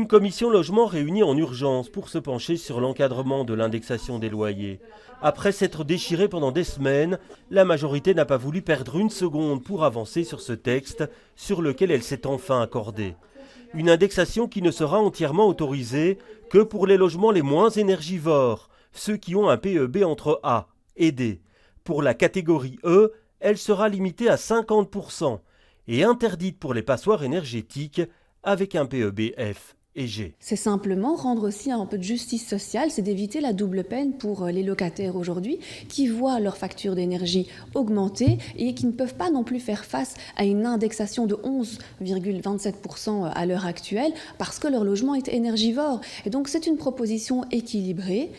commission logement réunie en urgence pour se pencher sur l'encadrement de l'indexation des loyers. Après s'être déchirée pendant des semaines, la majorité n'a pas voulu perdre une seconde pour avancer sur ce texte sur lequel elle s'est enfin accordée. Une indexation qui ne sera entièrement autorisée que pour les logements les moins énergivores, ceux qui ont un PEB entre A et D. Pour la catégorie E, elle sera limitée à 50% et interdite pour les passoires énergétiques avec un PEB F et G. C'est simplement rendre aussi un peu de justice sociale, c'est d'éviter la double peine pour les locataires aujourd'hui qui voient leur facture d'énergie augmenter et qui ne peuvent pas non plus faire face à une indexation de 11,27% à l'heure actuelle parce que leur logement est énergivore. Et donc c'est une proposition équilibrée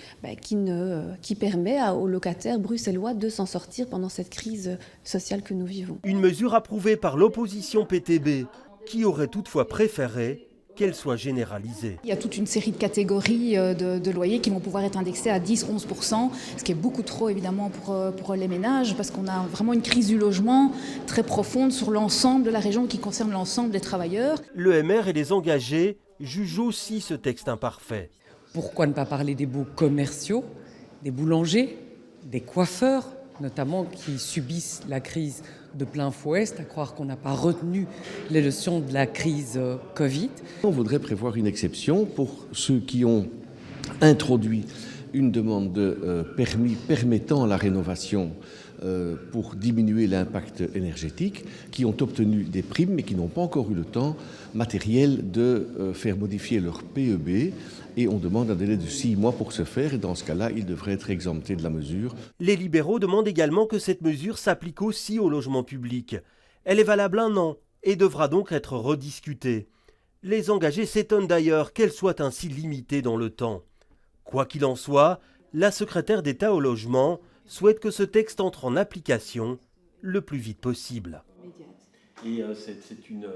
qui permet aux locataires bruxellois de s'en sortir pendant cette crise sociale que nous vivons. Une mesure approuvée par l'opposition PTB qui aurait toutefois préféré qu'elle soit généralisée. Il y a toute une série de catégories de loyers qui vont pouvoir être indexés à 10-11%, ce qui est beaucoup trop évidemment pour les ménages, parce qu'on a vraiment une crise du logement très profonde sur l'ensemble de la région qui concerne l'ensemble des travailleurs. Le MR et les engagés jugent aussi ce texte imparfait. Pourquoi ne pas parler des baux commerciaux, des boulangers, des coiffeurs, notamment qui subissent la crise de plein fouet, à croire qu'on n'a pas retenu les leçons de la crise Covid. On voudrait prévoir une exception pour ceux qui ont introduit une demande de permis permettant la rénovation pour diminuer l'impact énergétique, qui ont obtenu des primes mais qui n'ont pas encore eu le temps matériel de faire modifier leur PEB. Et on demande un délai de 6 mois pour ce faire, et dans ce cas-là, ils devraient être exemptés de la mesure. Les libéraux demandent également que cette mesure s'applique aussi au logement public. Elle est valable 1 an et devra donc être rediscutée. Les engagés s'étonnent d'ailleurs qu'elle soit ainsi limitée dans le temps. Quoi qu'il en soit, la secrétaire d'État au logement souhaite que ce texte entre en application le plus vite possible. Et c'est une